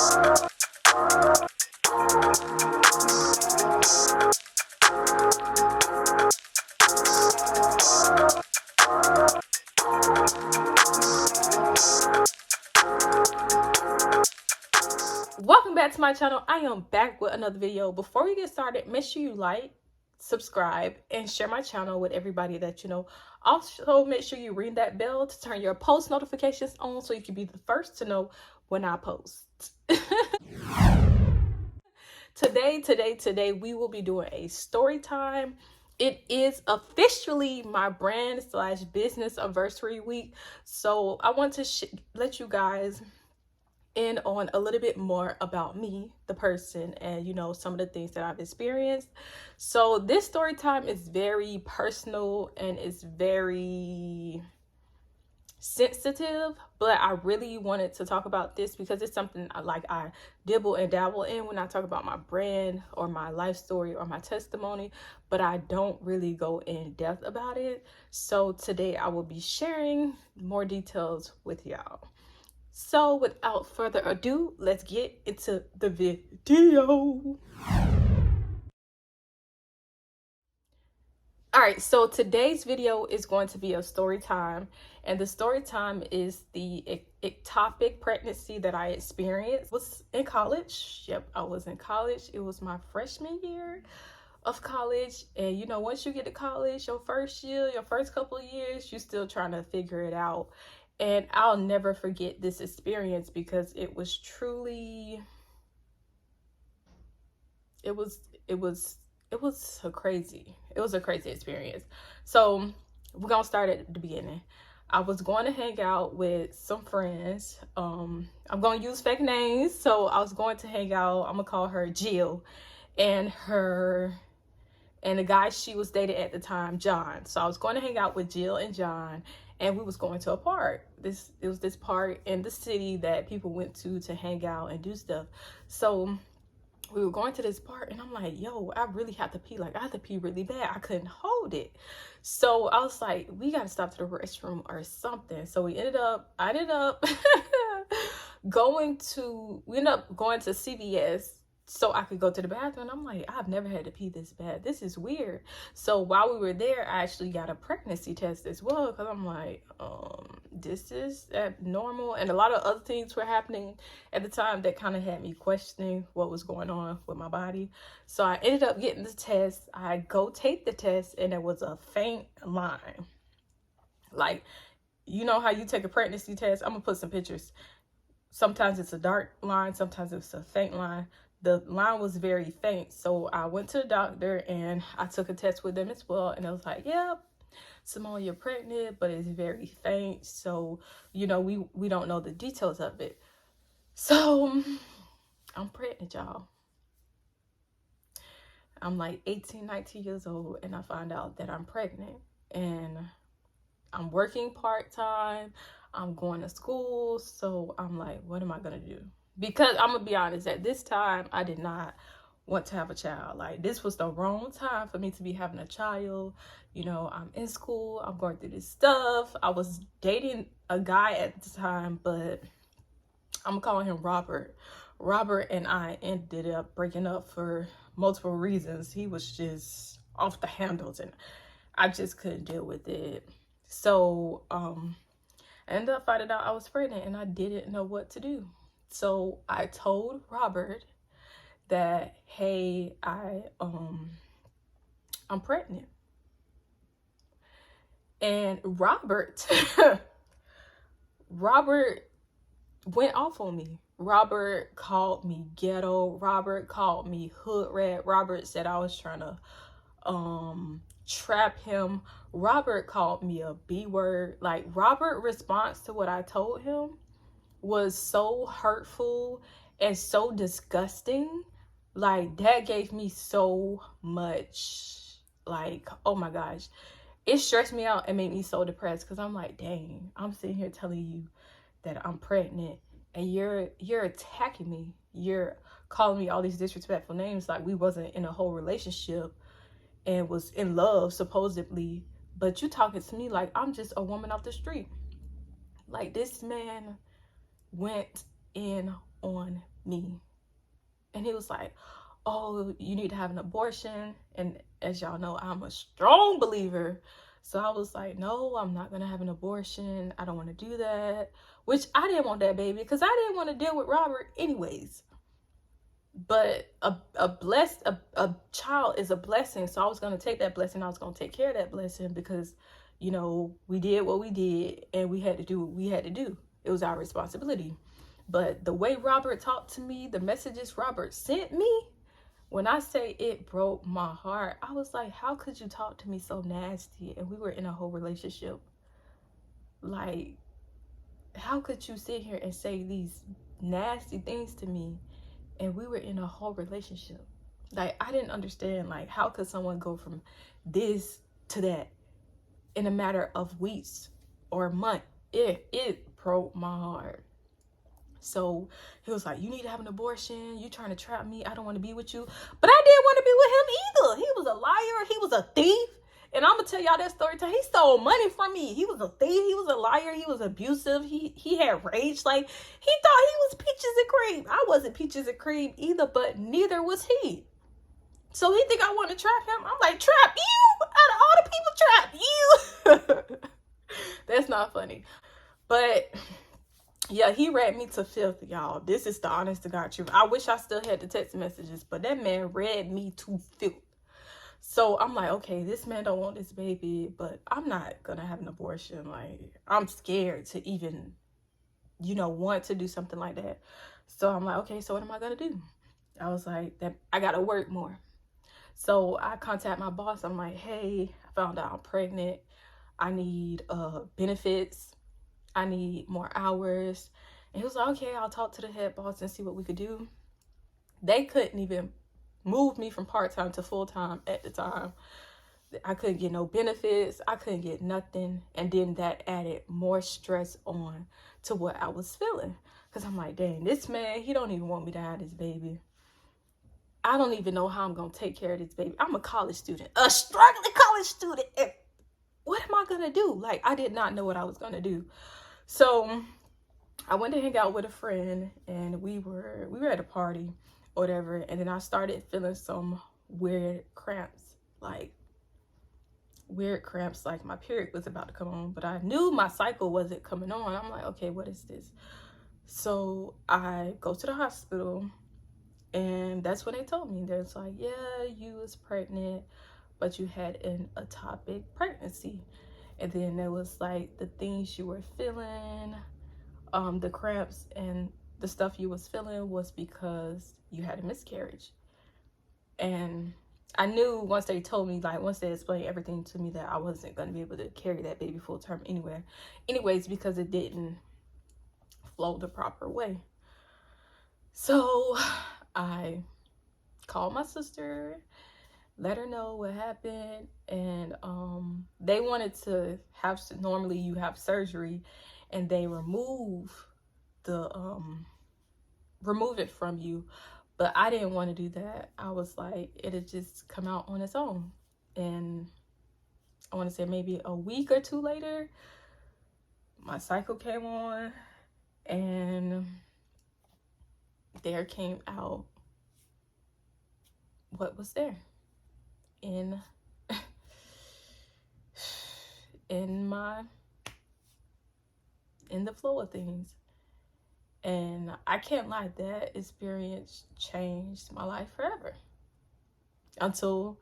Welcome back to my channel. I am back with another video. Before we get started, make sure you like, subscribe, and share my channel with everybody that you know. Also, make sure you ring that bell to turn your post notifications on so you can be the first to know when I post. Today, we will be doing a story time. It is officially my brand / business anniversary week. So I want to let you guys in on a little bit more about me, the person, and you know, some of the things that I've experienced. So this story time is very personal and it's very sensitive, but I really wanted to talk about this because it's something I dibble and dabble in when I talk about my brand or my life story or my testimony, but I don't really go in depth about it. So today I will be sharing more details with y'all. So without further ado, let's get into the video. All right, so today's video is going to be a story time, and the story time is the ectopic pregnancy that I experienced. I was in college. Yep, I was in college. It was my freshman year of college, and you know, once you get to college, your first year, your first couple of years, you're still trying to figure it out. And I'll never forget this experience because it was truly, it was a crazy experience. So we're gonna start at the beginning. I was going to hang out with some friends. I'm gonna use fake names. So I was going to hang out, I'm gonna call her Jill, and the guy she was dating at the time, John. So I was going to hang out with Jill and John, and we was going to a park. It was this park in the city that people went to hang out and do stuff. So we were going to this park, and I'm like, yo, I really have to pee. Like, I have to pee really bad. I couldn't hold it. So I was like, we got to stop to the restroom or something. So I ended up going to CVS so I could go to the bathroom. I'm like, I've never had to pee this bad. This is weird. So while we were there, I actually got a pregnancy test as well, because I'm like, this is abnormal. And a lot of other things were happening at the time that kind of had me questioning what was going on with my body. So I ended up getting the test. I go take the test, and there was a faint line. Like, you know how you take a pregnancy test? I'm gonna put some pictures. Sometimes it's a dark line, sometimes it's a faint line. The line was very faint. So I went to the doctor and I took a test with them as well. And it was like, yep, Simone, you're pregnant, but it's very faint. So, you know, we don't know the details of it. So I'm pregnant, y'all. I'm like 18, 19 years old, and I find out that I'm pregnant. And I'm working part-time. I'm going to school. So I'm like, what am I going to do? Because I'm gonna be honest, at this time I did not want to have a child. Like, this was the wrong time for me to be having a child. You know, I'm in school, I'm going through this stuff. I was dating a guy at the time, but I'm calling him Robert. Robert and I ended up breaking up for multiple reasons. He was just off the handles, and I just couldn't deal with it. So I ended up finding out I was pregnant, and I didn't know what to do. So I told Robert that, hey, I'm pregnant. And Robert went off on me. Robert called me ghetto. Robert called me hood rat. Robert said I was trying to trap him. Robert called me a B word. Like, Robert's response to what I told him was so hurtful and so disgusting. Like, that gave me so much, like, oh my gosh, it stressed me out and made me so depressed, because I'm like, dang, I'm sitting here telling you that I'm pregnant, and you're attacking me. You're calling me all these disrespectful names, like we wasn't in a whole relationship and was in love supposedly, but you talking to me like I'm just a woman off the street. Like, this man went in on me. And he was like, oh, you need to have an abortion. And as y'all know, I'm a strong believer. So I was like, no, I'm not going to have an abortion. I don't want to do that. Which I didn't want that baby because I didn't want to deal with Robert anyways. But a child is a blessing. So I was going to take that blessing. I was going to take care of that blessing because, you know, we did what we did and we had to do what we had to do. It was our responsibility. But the way Robert talked to me, the messages Robert sent me, when I say it broke my heart, I was like, how could you talk to me so nasty? And we were in a whole relationship. Like, how could you sit here and say these nasty things to me? And we were in a whole relationship. Like, I didn't understand, like, how could someone go from this to that in a matter of weeks or a month? It broke my heart. So he was like, you need to have an abortion. You trying to trap me. I don't want to be with you. But I didn't want to be with him either. He was a liar. He was a thief. And I'm going to tell y'all that story time. He stole money from me. He was a thief. He was a liar. He was abusive. He had rage. Like, he thought he was peaches and cream. I wasn't peaches and cream either, but neither was he. So he think I want to trap him. I'm like, trap you? Out of all the people, trap you? That's not funny. But yeah, he read me to filth, y'all. This is the honest to God truth. I wish I still had the text messages, but that man read me to filth. So I'm like, okay, this man don't want this baby, but I'm not gonna have an abortion. Like, I'm scared to even, you know, want to do something like that. So I'm like, okay, so what am I gonna do? I was like, that I gotta work more. So I contact my boss. I'm like, hey, I found out I'm pregnant. I need benefits. I need more hours. And he was like, okay, I'll talk to the head boss and see what we could do. They couldn't even move me from part-time to full-time at the time. I couldn't get no benefits. I couldn't get nothing. And then that added more stress on to what I was feeling. Because I'm like, dang, this man, he don't even want me to have this baby. I don't even know how I'm going to take care of this baby. I'm a college student, a struggling college student. And what am I going to do? Like, I did not know what I was going to do. So I went to hang out with a friend and we were at a party or whatever. And then I started feeling some weird cramps, like my period was about to come on, but I knew my cycle wasn't coming on. I'm like, okay, what is this? So I go to the hospital and that's when they told me. They're like, yeah, you was pregnant, but you had an ectopic pregnancy. And then there was like the things you were feeling, the cramps and the stuff you was feeling was because you had a miscarriage. And I knew once they told me, like once they explained everything to me, that I wasn't going to be able to carry that baby full term anyways, because it didn't flow the proper way. So I called my sister, let her know what happened, and they wanted to have, normally you have surgery and they remove it from you, but I didn't want to do that. I was like, it'll just come out on its own. And I want to say maybe a week or two later, my cycle came on and there came out what was there in the flow of things. And I can't lie, that experience changed my life forever. Until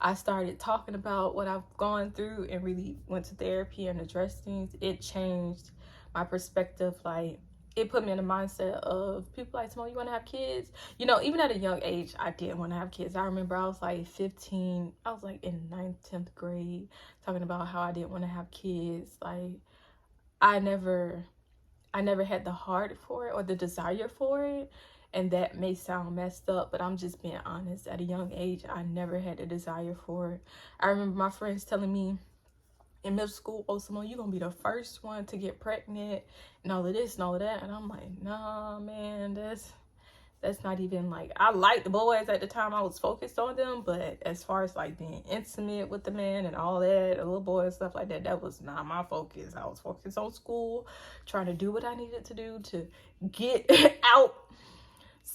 I started talking about what I've gone through and really went to therapy and addressed things, it changed my perspective. Like, it put me in the mindset of people like, Simone, you want to have kids? You know, even at a young age, I didn't want to have kids. I remember I was like 15. I was like in 9th, 10th grade talking about how I didn't want to have kids. Like, I never had the heart for it or the desire for it. And that may sound messed up, but I'm just being honest. At a young age, I never had the desire for it. I remember my friends telling me in middle school, oh, Simone, you're going to be the first one to get pregnant and all of this and all of that. And I'm like, nah, man, that's not even like, I liked the boys at the time. I was focused on them. But as far as like being intimate with the man and all that, a little boy and stuff like that, that was not my focus. I was focused on school, trying to do what I needed to do to get out.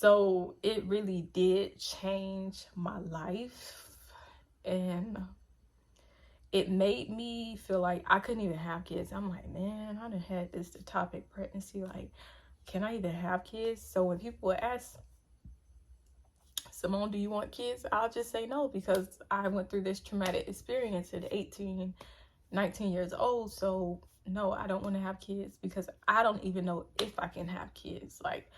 So it really did change my life, and it made me feel like I couldn't even have kids. I'm like, man, I done had this ectopic pregnancy. Like, can I even have kids? So when people would ask, Simone, do you want kids? I'll just say no, because I went through this traumatic experience at 18, 19 years old. So no, I don't want to have kids, because I don't even know if I can have kids. Like,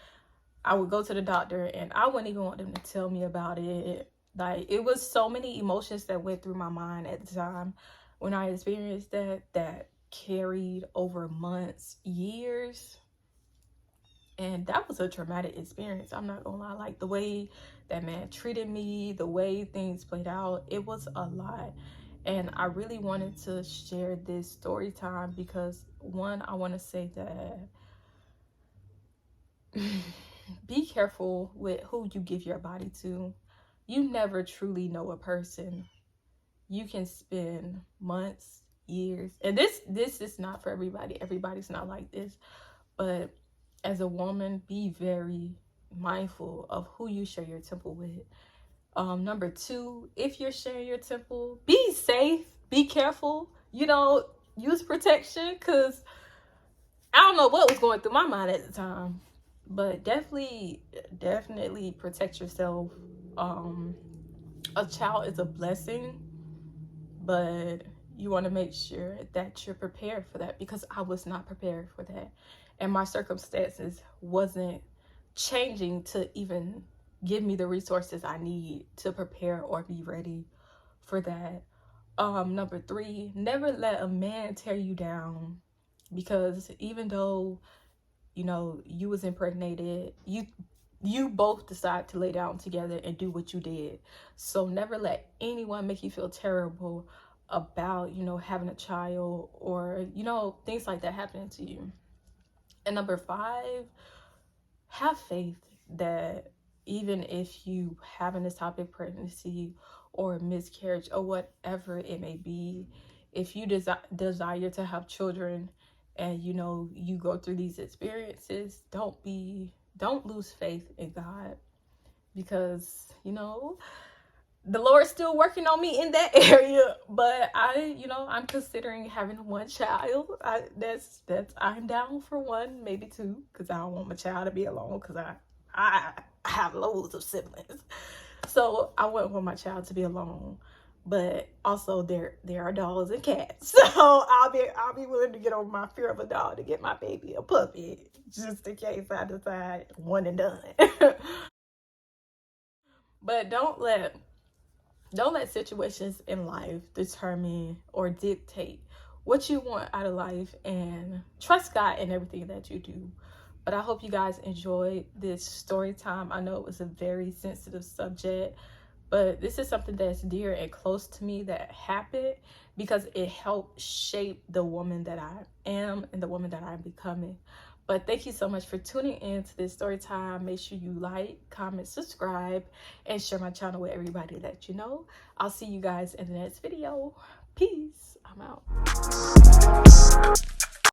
I would go to the doctor and I wouldn't even want them to tell me about it. Like, it was so many emotions that went through my mind at the time when I experienced that carried over months, years. And that was a traumatic experience. I'm not gonna lie. Like, the way that man treated me, the way things played out, it was a lot. And I really wanted to share this story time because, one, I want to say that be careful with who you give your body to. You never truly know a person. You can spend months, years, and this is not for everybody. Everybody's not like this. But as a woman, be very mindful of who you share your temple with. Number two, if you're sharing your temple, be safe, be careful, use protection, because I don't know what was going through my mind at the time. But definitely protect yourself. A child is a blessing, but you want to make sure that you're prepared for that, because I was not prepared for that, and my circumstances wasn't changing to even give me the resources I need to prepare or be ready for that. Number three, never let a man tear you down, because even though you was impregnated, you both decide to lay down together and do what you did. So never let anyone make you feel terrible about having a child, or things like that happening to you. And number five, have faith that even if you have an ectopic pregnancy or a miscarriage or whatever it may be, if you desire to have children, and you go through these experiences, don't lose faith in God, because the Lord's still working on me in that area. But I'm considering having one child. I'm down for one, maybe two, because I don't want my child to be alone, because I have loads of siblings. So I wouldn't want my child to be alone. But also there are dogs and cats, so I'll be willing to get over my fear of a dog to get my baby a puppy, just in case I decide one and done. But don't let situations in life determine or dictate what you want out of life, and trust God in everything that you do. But I hope you guys enjoyed this story time. I know it was a very sensitive subject, but this is something that's dear and close to me that happened, because it helped shape the woman that I am and the woman that I'm becoming. But thank you so much for tuning in to this story time. Make sure you like, comment, subscribe, and share my channel with everybody that you know. I'll see you guys in the next video. Peace. I'm out.